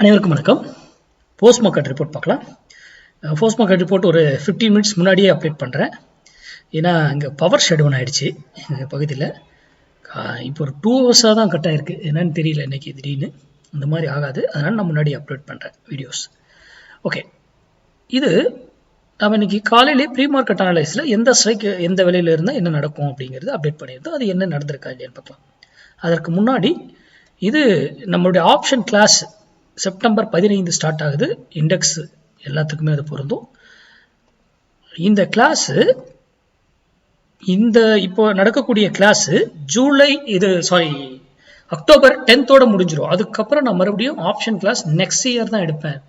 அனைவருக்கும் வணக்கம். Post market report பார்க்கலாம். போஸ்ட் மார்க்கெட் ரிப்போர்ட் ஒரு 15 மினிட்ஸ் முன்னாடியே அப்டேட் பண்ணுறேன். ஏன்னா இங்கே பவர் ஷட் டவுன் ஆகிடுச்சு எங்கள் பகுதியில். இப்போ ஒரு 2 ஹவர்ஸாக தான் கட் ஆகிருக்கு. என்னன்னு தெரியல இன்றைக்கி திடீர்னு. இந்த மாதிரி ஆகாது, அதனால் நான் முன்னாடி அப்லோட் பண்ணுறேன் வீடியோஸ். ஓகே, இது நம்ம இன்றைக்கி காலையிலே ப்ரீ மார்க்கெட் அனலைஸில் எந்த ஸ்ட்ரைக் எந்த விலையில் இருந்தால் என்ன நடக்கும் அப்படிங்கிறது அப்டேட் பண்ணியிருந்தோம். அது என்ன நடந்திருக்கா இல்லையான்னு பார்க்கலாம். அதற்கு முன்னாடி இது நம்மளுடைய ஆப்ஷன் கிளாஸ் செப்டம்பர் 15 ஸ்டார்ட் ஆகுது. இண்டெக்ஸ் எல்லாத்துக்குமே அது பொருந்தும். இந்த கிளாஸு இந்த இப்போ நடக்கக்கூடிய கிளாஸு அக்டோபர் 10th முடிஞ்சிடும். அதுக்கப்புறம் நான் மறுபடியும் ஆப்ஷன் கிளாஸ் நெக்ஸ்ட் இயர் தான் எடுப்பேன்.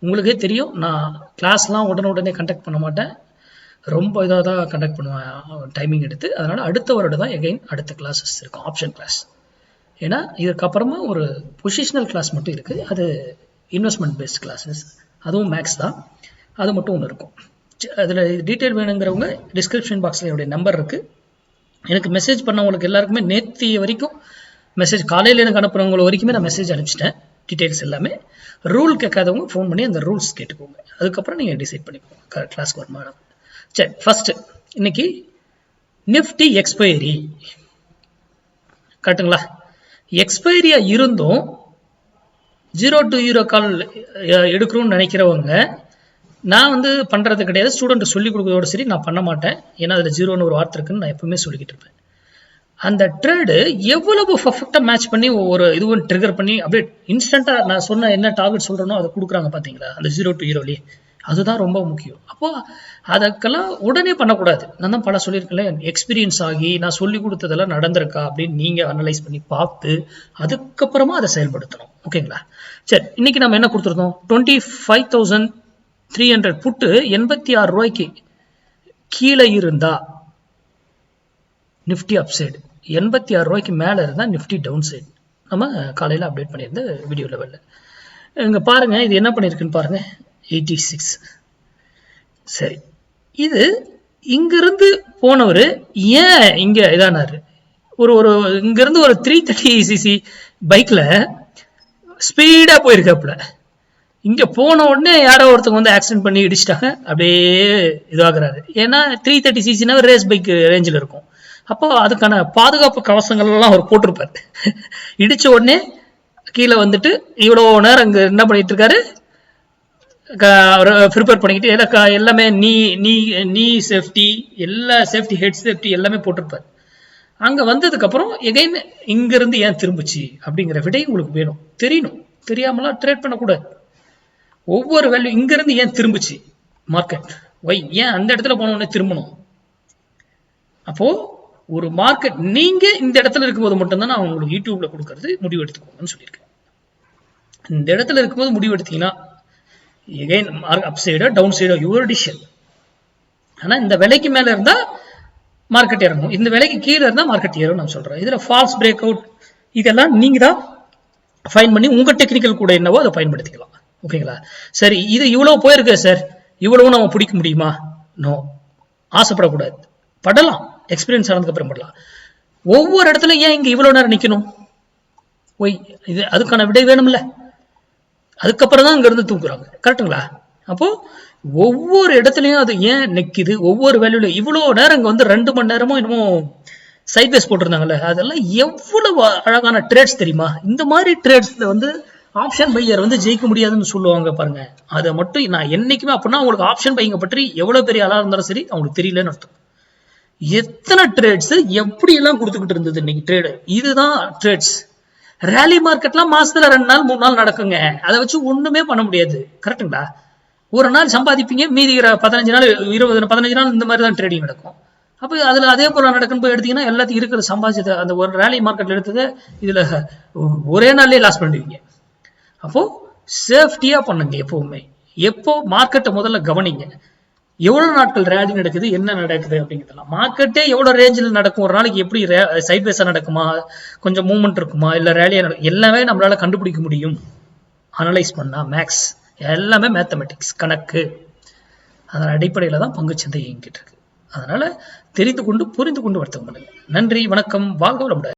உங்களுக்கே தெரியும், நான் கிளாஸ்லாம் உடனே கண்டக்ட் பண்ண மாட்டேன். ரொம்ப இதாக தான் கண்டக்ட் பண்ணுவேன் டைமிங் எடுத்து. அதனால் அடுத்த வருடம் தான் எகைன் அடுத்த கிளாஸஸ் இருக்கும், ஆப்ஷன் கிளாஸ். ஏன்னா இதுக்கப்புறமா ஒரு பொசிஷனல் கிளாஸ் மட்டும் இருக்குது, அது இன்வெஸ்ட்மெண்ட் பேஸ்ட் கிளாஸஸ், அதுவும் மேக்ஸ் தான். அது மட்டும் ஒன்று இருக்கும். அதில் டீட்டெயில் வேணுங்கிறவங்க டிஸ்கிரிப்ஷன் பாக்ஸில் என்னுடைய நம்பர் இருக்குது. எனக்கு மெசேஜ் பண்ணவங்களுக்கு எல்லாருக்குமே நேற்றைய வரைக்கும் மெசேஜ், காலையில் எனக்கு அனுப்புகிறவங்க வரைக்குமே நான் மெசேஜ் அனுப்பிச்சிட்டேன். டீட்டெயில்ஸ் எல்லாமே. ரூல் கேட்காதவங்க ஃபோன் பண்ணி அந்த ரூல்ஸ் கேட்டுக்கோங்க. அதுக்கப்புறம் நீங்கள் டிசைட் பண்ணிக்கோங்க கிளாஸ்க்கு வருமானு. சரி, ஃபஸ்ட்டு இன்னைக்கு நிஃப்டி எக்ஸ்பைரி கரெக்டுங்களா? எக்ஸ்பைரியா இருந்தும் 0 to 0 கால் எடுக்கணும்னு நினைக்கிறவங்க, நான் பண்ணுறது கிடையாது. ஸ்டூடெண்ட் சொல்லிக் கொடுக்குறதோட சரி, நான் பண்ண மாட்டேன். ஏன்னா அதில் 0ன்னு ஒரு வார்த்தை இருக்குன்னு நான் எப்பவுமே சொல்லிக்கிட்டு இருப்பேன். அந்த ட்ரேடு எவ்வளவு பர்ஃபெக்டாக மேட்ச் பண்ணி ஒரு இதுவும் ட்ரிகர் பண்ணி அப்படியே இன்ஸ்டண்ட்டாக நான் சொன்ன என்ன டார்கெட் சொல்கிறேனோ அதை கொடுக்குறாங்க பார்த்தீங்களா, அந்த 0 to 0 அதுதான் ரொம்ப முக்கியம். அப்போது அதுக்கெல்லாம் உடனே பண்ணக்கூடாது. நான் தான் பல சொல்லியிருக்கேன், எக்ஸ்பீரியன்ஸ் ஆகி நான் சொல்லி கொடுத்ததெல்லாம் நடந்திருக்கா அப்படின்னு நீங்கள் அனலைஸ் பண்ணி பார்த்து அதுக்கப்புறமா அதை செயல்படுத்தணும். ஓகேங்களா? சரி, இன்னைக்கு நம்ம என்ன கொடுத்துருந்தோம்? 25,300 புட்டு 86 ரூபாய்க்கு கீழே இருந்தா நிஃப்டி அப் சைடு, 86 ரூபாய்க்கு மேலே இருந்தால் நிஃப்டி டவுன் சைடு. நம்ம காலையில் அப்டேட் பண்ணியிருந்த வீடியோ லெவலில் இங்கே பாருங்கள், இது என்ன பண்ணியிருக்குன்னு பாருங்கள். 86. சரி, இது இங்கிருந்து போனவர் ஏன் இங்க இதானாரு? ஒரு இங்கிருந்து ஒரு 330cc பைக்ல ஸ்பீடா போயிருக்காப்புல. இங்க போன உடனே யாரோ ஒருத்தவங்க ஆக்சிடென்ட் பண்ணி இடிச்சிட்டாங்க, அப்படியே இதுவாகிறாரு. ஏன்னா 330cc ரேஸ் பைக் ரேஞ்சில் இருக்கும். அப்போ அதுக்கான பாதுகாப்பு கவசங்கள் எல்லாம் அவர் போட்டிருப்பாரு. இடிச்ச உடனே கீழே வந்துட்டு இவ்வளோ நேரம் அங்க என்ன பண்ணிட்டு இருக்காரு, ப்ரிப்பேர் பண்ணிக்கிட்டு எல்லாமே நீ சேஃப்டி, எல்லா சேஃப்டி, ஹெட் சேஃப்டி எல்லாமே போட்டிருப்பாரு. அங்க வந்ததுக்கு அப்புறம் எகைன் இங்கிருந்து ஏன் திரும்பிச்சு அப்படிங்கிற விடை உங்களுக்கு வேணும், தெரியணும். தெரியாமலாம் ட்ரேட் பண்ணக்கூடாது. ஒவ்வொரு வேல்யூ இங்கிருந்து ஏன் திரும்பிச்சு மார்க்கெட், ஏன் அந்த இடத்துல போன உடனே திரும்பணும்? அப்போ ஒரு மார்க்கெட் நீங்க இந்த இடத்துல இருக்கும்போது மட்டும்தான் நான் உங்களுக்கு யூடியூப்ல கொடுக்கறது முடிவு எடுத்துக்கோங்கன்னு சொல்லியிருக்கேன். இந்த இடத்துல இருக்கும்போது முடிவு எடுத்தீங்கன்னா again அப் சைடோ டவுன் சைடோ யுவர் டிசிஷன். ஆனால் இந்த விலைக்கு மேலே இருந்தால் மார்க்கெட் இறங்கும், இந்த விலைக்கு கீழே இருந்தால் மார்க்கெட் ஏறும் நான் சொல்கிறேன். இதில் ஃபால்ஸ் பிரேக் அவுட் இதெல்லாம் நீங்கள் தான் ஃபைன் பண்ணி உங்கள் டெக்னிக்கல் கூட என்னவோ அதை பயன்படுத்திக்கலாம். ஓகேங்களா? சரி, இது இவ்வளோ போயிருக்கு சார், இவ்வளவு நம்ம பிடிக்க முடியுமா? நோ, ஆசைப்படக்கூடாது. படலாம், எக்ஸ்பீரியன்ஸ் ஆனதுக்கப்புறம் படலாம். ஒவ்வொரு இடத்துல ஏன் இங்கே இவ்வளோ நேரம் நிற்கணும்? இது அதுக்கான விடை வேணும்ல. அதுக்கப்புறம் தான் இங்கிருந்து தூக்குறாங்க. கரெக்டுங்களா? அப்போ ஒவ்வொரு இடத்துலையும் அது ஏன் நிற்குது, ஒவ்வொரு வேல்யூல இவ்வளோ நேரம் இங்கே 2 மணி நேரமும் இன்னமும் சைட்வேஸ் போட்டிருந்தாங்கல்ல, அதெல்லாம் எவ்வளவு அழகான ட்ரேட்ஸ் தெரியுமா? இந்த மாதிரி ட்ரேட்ஸ்ல ஆப்ஷன் பையர் ஜெயிக்க முடியாதுன்னு சொல்லுவாங்க பாருங்க. அதை மட்டும் நான் என்னைக்குமே அப்படின்னா உங்களுக்கு ஆப்ஷன் பையங்க பற்றி எவ்வளவு பெரிய ஆளா இருந்தாலும் சரி அவங்களுக்கு தெரியலன்னு அர்த்தம். எத்தனை ட்ரேட்ஸ் எப்படி எல்லாம் கொடுத்துக்கிட்டு இருந்தது இன்னைக்கு ட்ரேடு. இதுதான் ட்ரேட்ஸ். ரேலி மார்க்கெட்லாம் மாசத்துல 2 நாள் 3 நாள் நடக்குங்க. அதை வச்சு ஒண்ணுமே பண்ண முடியாது. கரெக்டுங்களா? ஒரு நாள் சம்பாதிப்பீங்க, மீதி 15 நாள் 15 நாள் இந்த மாதிரி தான் ட்ரேடிங் நடக்கும். அப்போ அதுல அதே போல நடக்குன்னு போய் எடுத்தீங்கன்னா எல்லாத்தையும் இருக்கிற சம்பாதிச்சது அந்த ஒரு ரேலி மார்க்கெட்ல எடுத்தது இதுல ஒரே நாள்லயே லாஸ் பண்ணுவீங்க. அப்போ சேஃப்டியா பண்ணுங்க எப்பவுமே. எப்போ மார்க்கெட்டை முதல்ல கவனிங்க. எவ்வளவு நாட்கள் ரேலி நடக்குது, என்ன நடக்குது அப்படிங்கிறதுலாம். மார்க்கெட்டே எவ்வளவு ரேஞ்சில் நடக்கும், ஒரு நாளைக்கு எப்படி சைட்வேஸா நடக்குமா, கொஞ்சம் மூவ்மெண்ட் இருக்குமா, இல்ல ரேலியா நடக்கும், எல்லாமே நம்மளால கண்டுபிடிக்க முடியும் அனலைஸ் பண்ணா. மேக்ஸ் எல்லாமே மேத்தமெட்டிக்ஸ், கணக்கு. அதன் அடிப்படையில தான் பங்குச்சந்தை இயங்கிட்டு இருக்கு. அதனால தெரிந்து கொண்டு புரிந்து கொண்டு வர்த்தகம் பண்ணுங்க. நன்றி, வணக்கம், வாழ்க வளமுடன்.